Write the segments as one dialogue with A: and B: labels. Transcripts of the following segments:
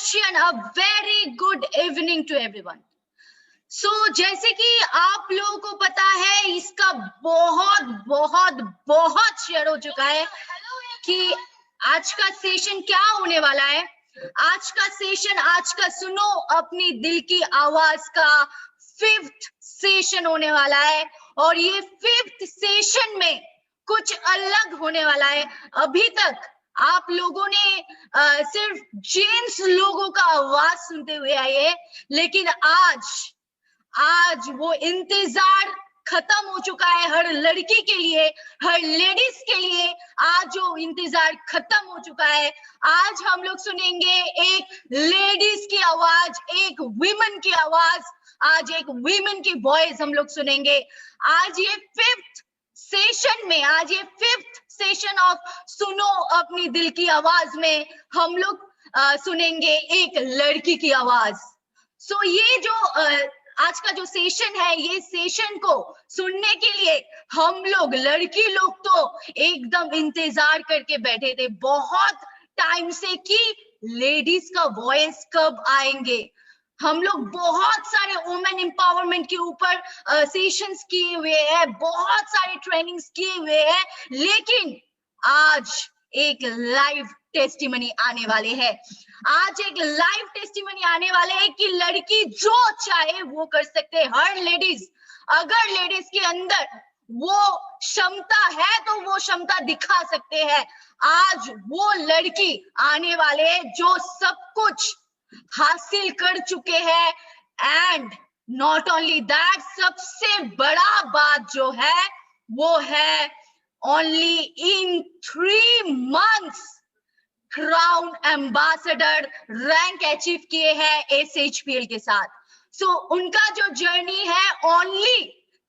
A: Sebastian, a very good evening to everyone. So जैसे कि आप लोगों को पता है, इसका बहुत बहुत बहुत शेयर हो चुका है कि आज का सेशन क्या होने वाला है। आज का सेशन, आज का सुनो अपनी दिल की आवाज का 5th सेशन होने वाला है और ये 5th सेशन में कुछ अलग होने वाला है। अभी तक आप लोगों ने सिर्फ जेंट्स लोगों का आवाज सुनते हुए आए हैं, लेकिन आज वो इंतजार खत्म हो चुका है हर लड़की के लिए, हर लेडीज के लिए। आज वो इंतजार खत्म हो चुका है। आज हम लोग सुनेंगे एक लेडीज की आवाज, एक वीमेन की आवाज, आज एक वीमेन की वॉइस हम लोग सुनेंगे। आज ये 5th सेशन में, आज ये 5th सेशन ऑफ सुनो अपनी दिल की आवाज में हम लोग सुनेंगे एक लड़की की आवाज। सो ये जो आज का जो सेशन है, ये सेशन को सुनने के लिए हम लोग लड़की लोग तो एकदम इंतजार करके बैठे थे बहुत टाइम से कि लेडीज का वॉइस कब आएंगे। हम लोग बहुत सारे वुमेन एम्पावरमेंट के ऊपर सेशंस किए हुए हैं, बहुत सारे ट्रेनिंग्स किए हुए हैं, लेकिन आज एक लाइव टेस्टिमनी आने वाले हैं। आज एक लाइव टेस्टिमनी आने वाले हैं कि लड़की जो चाहे वो कर सकते हैं। हर लेडीज, अगर लेडीज के अंदर वो क्षमता है तो वो क्षमता दिखा सकते हैं। आज वो लड़की आने वाले हैं जो सब कुछ हासिल कर चुके हैं। एंड नॉट ओनली दैट, सबसे बड़ा बात जो है वो है only in 3 months crown ambassador rank achieve किए हैं SHPL के साथ। सो उनका जो जर्नी है ओनली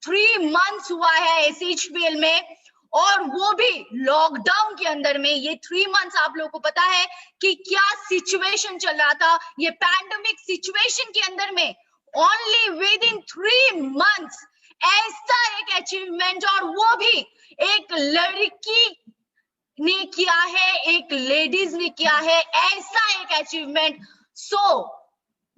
A: 3 months हुआ है SHPL में, और वो भी लॉकडाउन के अंदर में। ये 3 months आप लोगों को पता है कि क्या सिचुएशन चल रहा था, ये पैंडेमिक सिचुएशन के अंदर में ओनली विद इन 3 months ऐसा एक अचीवमेंट, और वो भी एक लड़की ने किया है, एक लेडीज ने किया है ऐसा एक अचीवमेंट। सो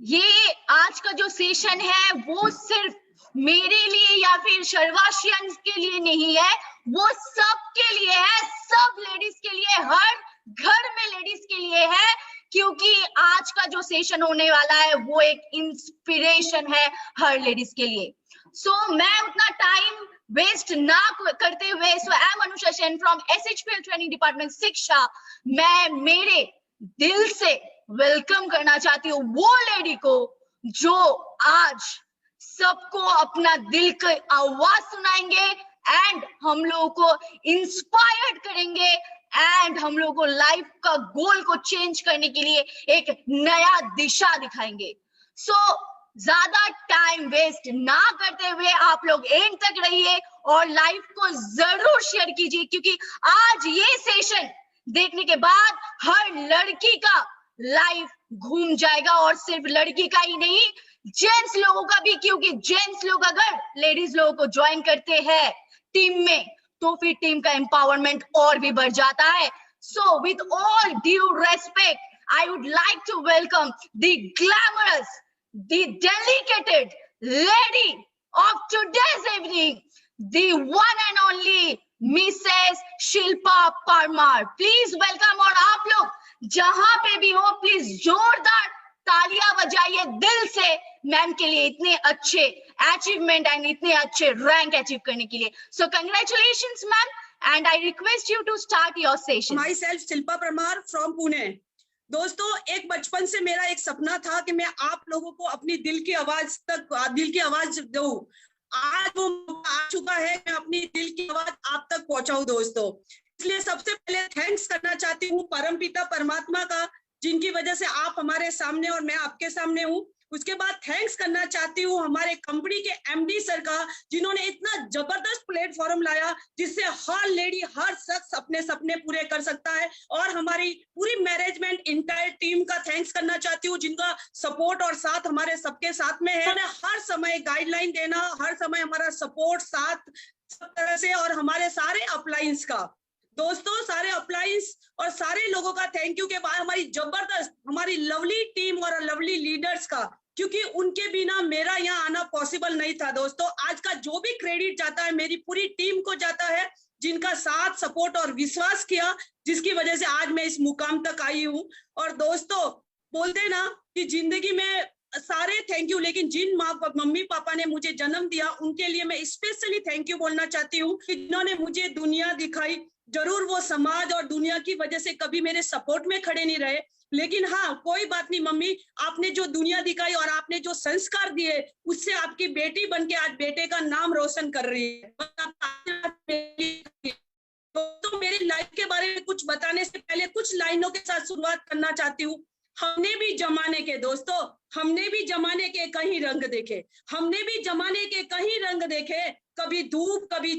A: ये आज का जो सेशन है वो सिर्फ मेरे लिए या फिर शर्वाशियंस के लिए नहीं है, वो सबके लिए है, सब लेडीज के लिए, हर घर में लेडीज के लिए है, क्योंकि आज का जो सेशन होने वाला है वो एक इंस्पिरेशन है हर लेडीज के लिए। सो मैं उतना टाइम वेस्ट ना करते हुए, so I am Anusha Sen from SHPL training department शिक्षा, मैं मेरे दिल से वेलकम करना चाहती हूँ वो लेडी को जो आज सबको अपना दिल की आवाज सुनाएंगे एंड हम लोगों को इंस्पायर्ड करेंगे एंड हम लोगों को लाइफ का गोल को चेंज करने के लिए एक नया दिशा दिखाएंगे। सो ज्यादा टाइम वेस्ट ना करते हुए आप लोग एंड तक रहिए और लाइफ को जरूर शेयर कीजिए, क्योंकि आज ये सेशन देखने के बाद हर लड़की का लाइफ घूम जाएगा, और सिर्फ लड़की का ही नहीं, जेंट्स लोगों का भी, क्योंकि जेंट्स लोग अगर लेडीज लोगों को ज्वाइन करते हैं टीम में तो फिर टीम का एम्पावरमेंट और भी बढ़ जाता है। So with all due respect I would like to welcome the glamorous, the dedicated lady of today's evening, the one and only Mrs. Shilpa Parmar. Please welcome, और आप लोग जहां पे भी हो प्लीज जोरदार तालियां बजाइए दिल से मैम के लिए, इतने अच्छे अचीवमेंट एंड इतने अच्छे रैंक अचीव करने के लिए। So congratulations ma'am, and I request you to start your session.
B: Myself Shilpa Parmar from Pune. दोस्तों, एक बचपन से मेरा एक सपना था कि मैं आप लोगों को अपनी दिल की आवाज दूं। आज वो आ चुका है, मैं अपनी दिल की आवाज आप तक पहुंचाऊं दोस्तों। इसलिए सबसे पहले थैंक्स करना चाहती हूँ परमपिता परमात्मा का, जिनकी वजह से आप हमारे सामने और मैं आपके सामने हूँ। उसके बाद थैंक्स करना चाहती हूँ हमारे कंपनी के MD सर का, जिन्होंने इतना जबरदस्त प्लेटफॉर्म लाया जिससे हर लेडी, हर शख्स अपने सपने पूरे कर सकता है। और हमारी पूरी मैनेजमेंट इंटायर टीम का थैंक्स करना चाहती हूँ, जिनका सपोर्ट और साथ हमारे सबके साथ में है। उन्होंने हर समय गाइडलाइन देना, हर समय हमारा सपोर्ट साथ सब तरह से, और हमारे सारे अपलाइंस का दोस्तों सारे अप्लायंस और सारे लोगों का थैंक यू के बाद हमारी जबरदस्त, हमारी लवली टीम और लवली लीडर्स का, क्योंकि उनके बिना मेरा यहाँ आना पॉसिबल नहीं था। दोस्तों आज का जो भी क्रेडिट जाता है मेरी पूरी टीम को जाता है, जिनका साथ, सपोर्ट और विश्वास किया, जिसकी वजह से आज मैं इस मुकाम तक आई हूँ। और दोस्तों बोलते ना कि जिंदगी में सारे थैंक यू, लेकिन जिन मम्मी पापा ने मुझे जन्म दिया उनके लिए मैं स्पेशली थैंक यू बोलना चाहती हूँ, कि जिन्होंने मुझे दुनिया दिखाई। जरूर वो समाज और दुनिया की वजह से कभी मेरे सपोर्ट में खड़े नहीं रहे, लेकिन हाँ कोई बात नहीं मम्मी, आपने जो दुनिया दिखाई और आपने जो संस्कार दिए उससे आपकी बेटी बनके आज बेटे का नाम रोशन कर रही है। तो मेरी लाइफ के बारे में कुछ बताने से पहले कुछ लाइनों के साथ शुरुआत करना चाहती हूँ। हमने भी जमाने के, दोस्तों हमने भी जमाने के कहीं रंग देखे, हमने भी जमाने के कहीं रंग देखे, कभी धूप कभी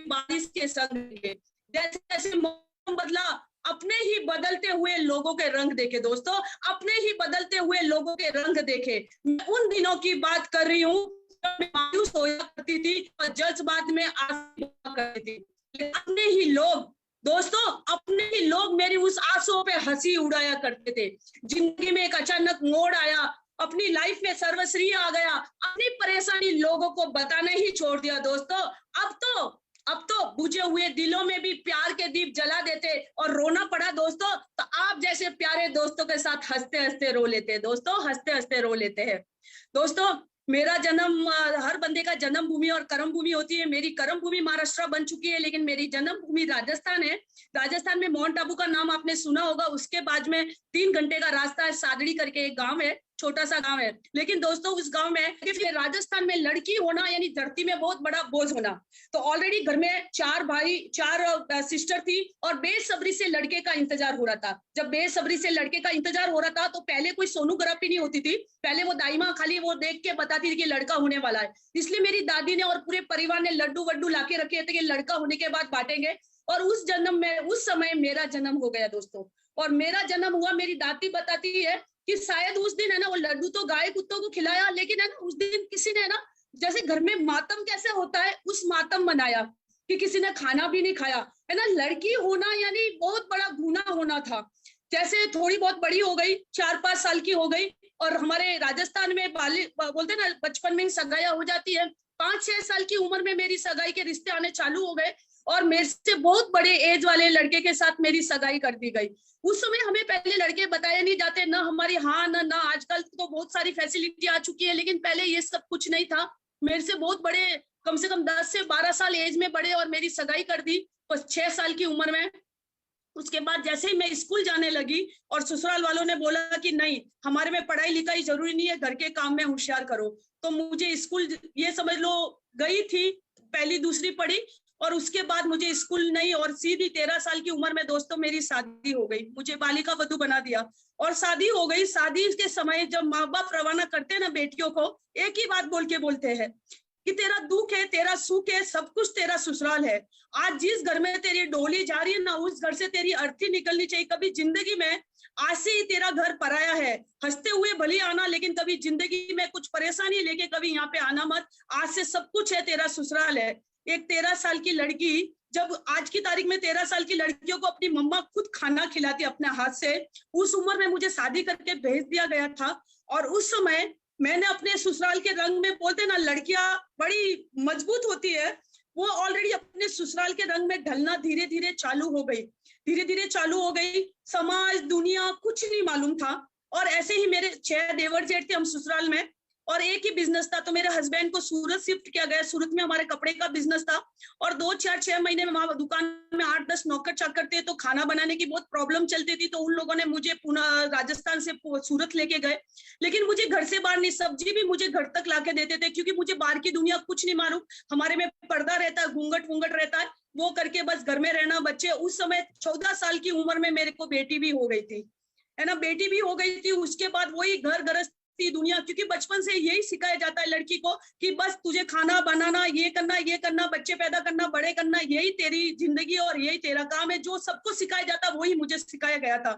B: बारिश के संग देखे। जैसे जैसे मौसम बदला अपने ही बदलते हुए लोगों के रंग देखे। दोस्तों अपने ही बदलते हुए लोगों के रंग देखे। मैं उन दिनों की बात कर रही हूँ जब मैं मायूस होया करती थी और जज्बात में आंसू करती थी। अपने ही लोग, दोस्तों अपने ही लोग मेरी उस आंसुओं पे हंसी उड़ाया करते थे। जिंदगी में एक अचानक मोड़ आया, अपनी लाइफ में सर्वश्री आ गया, अपनी परेशानी लोगों को बताना ही छोड़ दिया। दोस्तों अब तो बुझे हुए दिलों में भी प्यार के दीप जला देते और रोना पड़ा दोस्तों तो आप जैसे प्यारे दोस्तों के साथ हंसते हंसते रो लेते हैं। दोस्तों हंसते हंसते रो लेते हैं। दोस्तों मेरा जन्म, हर बंदे का जन्म भूमि और कर्म भूमि होती है। मेरी कर्म भूमि महाराष्ट्र बन चुकी है, लेकिन मेरी जन्म भूमि राजस्थान है। राजस्थान में माउंट आबू का नाम आपने सुना होगा, उसके बाद में 3 घंटे का रास्ता है, सादड़ी करके एक गांव है, छोटा सा गांव है। लेकिन दोस्तों उस गांव में, राजस्थान में लड़की होना यानी धरती में बहुत बड़ा बोझ होना। तो ऑलरेडी घर में 4 सिस्टर थी और बेसब्री से लड़के का इंतजार हो रहा था। जब बेसब्री से लड़के का इंतजार हो रहा था तो पहले कोई सोनोग्राफी नहीं होती थी, पहले वो दाई माँ खाली वो देख के बताती थी कि लड़का होने वाला है। इसलिए मेरी दादी ने और पूरे परिवार ने लड्डू वड्डू लाके रखे थे कि लड़का होने के बाद बांटेंगे। और उस समय मेरा जन्म हो गया दोस्तों। और मेरा जन्म हुआ, मेरी दादी बताती है कि शायद उस दिन है ना वो लड्डू तो गाय कुत्तों को खिलाया, लेकिन है ना उस दिन किसी ने ना, जैसे घर में मातम कैसे होता है उस मातम मनाया कि किसी ने खाना भी नहीं खाया, है ना। लड़की होना यानी बहुत बड़ा गुनाह होना था। जैसे थोड़ी बहुत बड़ी हो गई, 4-5 साल की हो गई, और हमारे राजस्थान में बोलते ना बचपन में सगाइयां हो जाती है। 5-6 साल की उम्र में मेरी सगाई के रिश्ते आने चालू हो गए और मेरे से बहुत बड़े एज वाले लड़के के साथ मेरी सगाई कर दी गई। उस समय हमें पहले लड़के बताए नहीं जाते, ना हमारी हाँ ना आजकल तो बहुत सारी फैसिलिटी आ चुकी है, लेकिन पहले ये सब कुछ नहीं था। मेरे से बहुत बड़े, कम से कम 10 से 12 साल एज में बड़े, और मेरी सगाई कर दी 6 साल की उम्र में। उसके बाद जैसे ही मैं स्कूल जाने लगी और ससुराल वालों ने बोला कि नहीं हमारे में पढ़ाई लिखाई जरूरी नहीं है, घर के काम में होशियार करो, तो मुझे स्कूल, ये समझ लो गई थी, पहली दूसरी पढ़ी और उसके बाद मुझे स्कूल नहीं, और सीधी 13 साल की उम्र में दोस्तों मेरी शादी हो गई। मुझे बालिका वधू बना दिया और शादी हो गई। शादी के समय जब माँ बाप रवाना करते हैं ना बेटियों को, एक ही बात बोल के बोलते हैं कि तेरा दुख है, तेरा सुख है, सब कुछ तेरा ससुराल है। आज जिस घर में तेरी डोली जा रही है ना, उस घर से तेरी अर्थी निकलनी चाहिए। कभी जिंदगी में आज से ही तेरा घर पराया है, हंसते हुए भले आना, लेकिन कभी जिंदगी में कुछ परेशानी लेके कभी यहाँ पे आना मत। आज से सब कुछ है, तेरा ससुराल है। एक 13 साल की लड़की, जब आज की तारीख में 13 साल की लड़कियों को अपनी मम्मा खुद खाना खिलाती अपने हाथ से, उस उम्र में मुझे शादी करके भेज दिया गया था। और उस समय मैंने अपने ससुराल के रंग में, बोलते ना लड़कियां बड़ी मजबूत होती है, वो ऑलरेडी अपने ससुराल के रंग में ढलना धीरे धीरे चालू हो गई, धीरे धीरे चालू हो गई। समाज दुनिया कुछ नहीं मालूम था। और ऐसे ही मेरे 6 देवर जेठ थे हम ससुराल में, और एक ही बिजनेस था। तो मेरे हस्बैंड को सूरत शिफ्ट किया गया। सूरत में हमारे कपड़े का बिजनेस था, और 2-4-6 महीने में वहां दुकान में 8-10 नौकर चाकर थे, तो खाना बनाने की बहुत प्रॉब्लम चलती थी। तो उन लोगों ने मुझे पुनः राजस्थान से सूरत लेके गए, लेकिन मुझे घर से बाहर नहीं, सब्जी भी मुझे घर तक लाके देते थे, क्योंकि मुझे बाहर की दुनिया कुछ नहीं मालूम। हमारे में पर्दा रहता है, घूंघट वूंघट रहता है, वो करके बस घर में रहना। बच्चे, उस समय 14 साल की उम्र में मेरे को बेटी भी हो गई थी, है ना, बेटी भी हो गई थी। उसके बाद वही घर गृहस्थ दुनिया, क्योंकि बचपन से यही सिखाया जाता है लड़की को कि बस तुझे खाना बनाना, ये करना, बच्चे पैदा करना, बड़े करना, यही तेरी जिंदगी और यही तेरा काम है। जो सबको सिखाया जाता वही मुझे सिखाया गया था।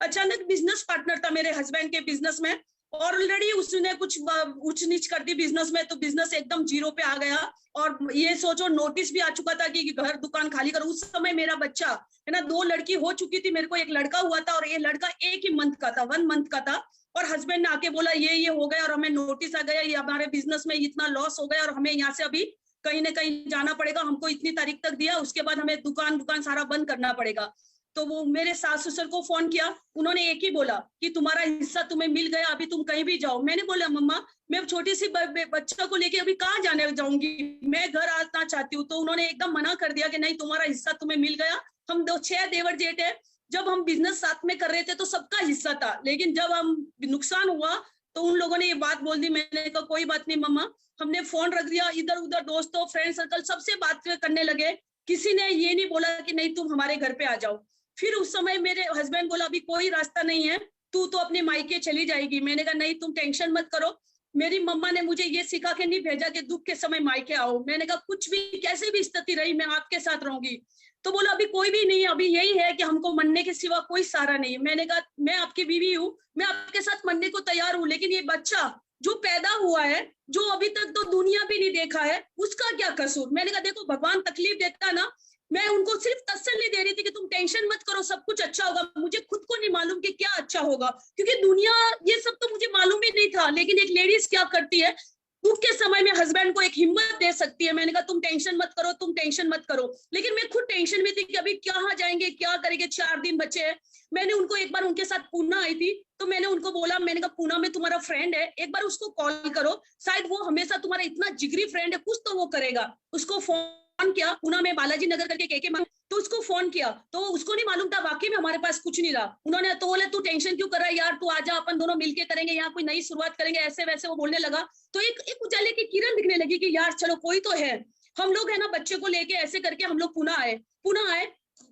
B: अचानक बिजनेस पार्टनर था मेरे हस्बैंड के बिजनेस में, ऑलरेडी उसने कुछ ऊंच नीच कर दी बिजनेस में, तो बिजनेस एकदम जीरो पे आ गया। और ये सोचो नोटिस भी आ चुका था कि घर दुकान खाली करो। उस समय मेरा बच्चा है ना, 2 लड़की हो चुकी थी, मेरे को एक लड़का हुआ था, और ये लड़का 1 ही मंथ का था, 1 मंथ का था। और हस्बैंड ने आके बोला ये हो गया और हमें नोटिस आ गया, ये हमारे बिजनेस में इतना लॉस हो गया और हमें यहाँ से अभी कहीं ना कहीं जाना पड़ेगा, हमको इतनी तारीख तक दिया, उसके बाद हमें दुकान सारा बंद करना पड़ेगा। तो वो मेरे सास ससुर को फोन किया, उन्होंने एक ही बोला कि तुम्हारा हिस्सा तुम्हें मिल गया, अभी तुम कहीं भी जाओ। मैंने बोला मम्मा मैं छोटी सी बच्चा को लेके अभी कहाँ जाने जाऊंगी, मैं घर आना चाहती हूँ। तो उन्होंने एकदम मना कर दिया कि नहीं, तुम्हारा हिस्सा तुम्हें मिल गया। हम 6 देवर जेठ है, जब हम बिजनेस साथ में कर रहे थे तो सबका हिस्सा था, लेकिन जब हम नुकसान हुआ तो उन लोगों ने ये बात बोल दी। मैंने कहा कोई बात नहीं मम्मा। हमने फोन रख दिया, इधर उधर दोस्तों फ्रेंड सर्कल सबसे बात करने लगे। किसी ने ये नहीं बोला कि नहीं तुम हमारे घर पे आ जाओ। फिर उस समय मेरे हस्बैंड बोला अभी कोई रास्ता नहीं है, तू तो अपने मायके चली जाएगी। मैंने कहा नहीं तुम टेंशन मत करो, मेरी मम्मा ने मुझे ये सिखा के नहीं भेजा कि दुख के समय मायके आओ। मैंने कहा कुछ भी कैसे भी स्थिति रही मैं आपके साथ रहूंगी। तो बोला अभी कोई भी नहीं, अभी यही है कि हमको मरने के सिवा कोई सहारा नहीं। मैंने कहा मैं आपकी बीवी हूँ, मैं आपके साथ मरने को तैयार हूँ, लेकिन ये बच्चा जो पैदा हुआ है, जो अभी तक तो दुनिया भी नहीं देखा है, उसका क्या कसूर। मैंने कहा देखो भगवान तकलीफ देता ना, मैं उनको सिर्फ तसल्ली दे रही थी कि तुम टेंशन मत करो, सब कुछ अच्छा होगा। मुझे खुद को नहीं मालूम कि क्या अच्छा होगा, क्योंकि दुनिया ये सब तो मुझे मालूम ही नहीं था। लेकिन एक लेडीज क्या करती है, दुख के समय में हस्बैंड को एक हिम्मत दे सकती है। मैंने कहा तुम टेंशन मत करो, तुम टेंशन मत करो, लेकिन मैं खुद टेंशन में थी कि अभी कहाँ जाएंगे, क्या करेंगे, 4 दिन बचे हैं। मैंने उनको एक बार उनके साथ पूना आई थी, तो मैंने उनको बोला, मैंने कहा पूना में तुम्हारा फ्रेंड है, एक बार उसको कॉल करो, शायद वो हमेशा तुम्हारा इतना जिगरी फ्रेंड है, कुछ तो वो करेगा। उसको फोन किया, पूना में बालाजी नगर करके केके में, तो उसको फोन किया, तो उसको नहीं मालूम था वाकई में हमारे पास कुछ नहीं रहा। उन्होंने तो बोले तू टेंशन क्यों कर रहा है यार, तू आजा, अपन दोनों मिलके करेंगे, यहाँ कोई नई शुरुआत करेंगे, ऐसे वैसे वो बोलने लगा। तो एक उजाले की किरण दिखने लगी कि यार चलो कोई तो है। हम लोग है ना बच्चे को लेके ऐसे करके हम लोग पुणे आए।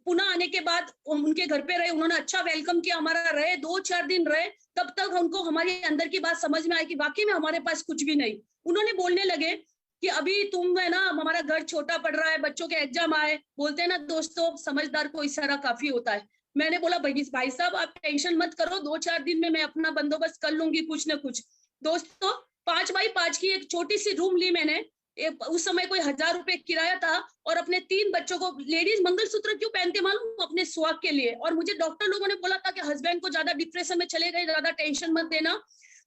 B: पुणे आने के बाद उनके घर पे रहे, उन्होंने अच्छा वेलकम किया हमारा, रहे 2-4 दिन रहे। तब तक हमको हमारे अंदर की बात समझ में आई कि वाकई में हमारे पास कुछ भी नहीं। उन्होंने बोलने लगे कि अभी तुम है ना, हमारा घर छोटा पड़ रहा है, बच्चों के एग्जाम आए, बोलते हैं ना दोस्तों समझदार को इशारा काफी होता है। मैंने बोला भाई साहब आप टेंशन मत करो, 2-4 दिन में मैं अपना बंदोबस्त कर लूंगी कुछ ना कुछ। दोस्तों 5x5 की एक छोटी सी रूम ली मैंने, उस समय कोई 1000 रुपए किराया था, और अपने 3 बच्चों को, लेडीज मंगलसूत्र क्यों पहनते मालूम, अपने सुहाग के लिए। और मुझे डॉक्टर लोगों ने बोला था कि हस्बैंड को ज्यादा डिप्रेशन में चले गए, ज्यादा टेंशन मत देना।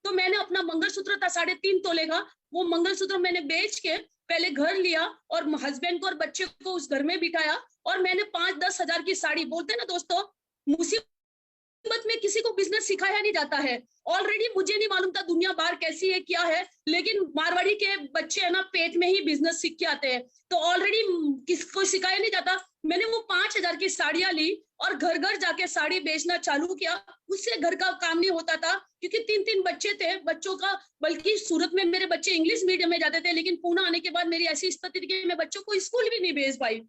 B: तो मैंने अपना मंगलसूत्र था 3.5 तोले का, वो मंगलसूत्र मैंने बेच के पहले घर लिया और हस्बैंड को और बच्चे को उस घर में बिठाया। और मैंने 5-10 हजार की साड़ी, बोलते हैं ना दोस्तों मुसीबत में किसी को बिजनेस सिखाया नहीं जाता है। ऑलरेडी मुझे नहीं मालूम था दुनिया बाहर कैसी है क्या है, लेकिन मारवाड़ी के बच्चे है ना पेट में ही बिजनेस सीख के आते हैं, तो ऑलरेडी किसको सिखाया नहीं जाता। मैंने वो 5000 की साड़ियां ली और घर घर जाके साड़ी बेचना चालू किया। उससे घर का काम नहीं होता था, क्योंकि 3 बच्चे थे बच्चों का, बल्कि सूरत में मेरे बच्चे इंग्लिश मीडियम में जाते थे, लेकिन पुणे आने के बाद मेरी ऐसी स्थिति थी कि मैं बच्चों को स्कूल भी नहीं भेज पाई।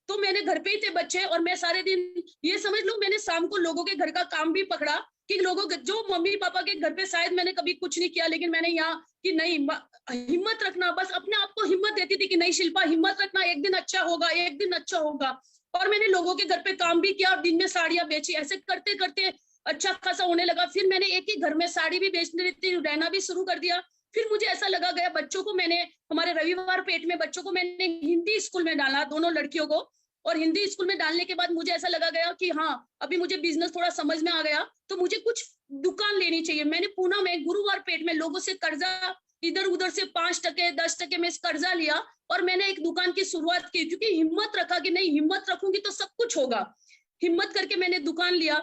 B: तो मैंने घर पे ही थे बच्चे, और मैं सारे दिन ये समझ लो मैंने शाम को लोगों के घर का काम भी पकड़ा, कि लोगों जो मम्मी पापा के घर पे शायद मैंने कभी कुछ नहीं किया, लेकिन मैंने यहाँ कि नहीं हिम्मत रखना, बस अपने आप को हिम्मत देती थी कि नहीं शिल्पा हिम्मत रखना, एक दिन अच्छा होगा, एक दिन अच्छा होगा। और मैंने लोगों के घर पे काम भी किया और दिन में साड़ियां बेची, ऐसे करते करते अच्छा खासा होने लगा। फिर मैंने एक ही घर में साड़ी भी बेचने रहना भी शुरू कर दिया। फिर मुझे ऐसा लगा गया, बच्चों को मैंने हमारे रविवार पेट में बच्चों को मैंने हिंदी स्कूल में डाला, दोनों लड़कियों को, और हिंदी स्कूल में डालने के बाद मुझे ऐसा लगा गया कि हाँ अभी मुझे बिजनेस थोड़ा समझ में आ गया, तो मुझे कुछ दुकान लेनी चाहिए। मैंने पुणे में गुरुवार पेट में लोगों से कर्जा इधर उधर से 5% 10% में कर्जा लिया और मैंने एक दुकान की शुरुआत की, क्योंकि हिम्मत रखा कि नहीं हिम्मत रखूंगी तो सब कुछ होगा। हिम्मत करके मैंने दुकान लिया।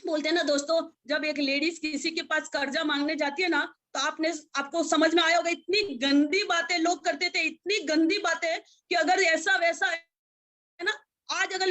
B: बोलते हैं ना दोस्तों, जब एक लेडीज किसी के पास कर्जा मांगने जाती है ना, तो आपको समझ में आया होगा, इतनी गंदी बातें लोग करते थे, इतनी गंदी बातें कि अगर ऐसा वैसा है ना, आज अगर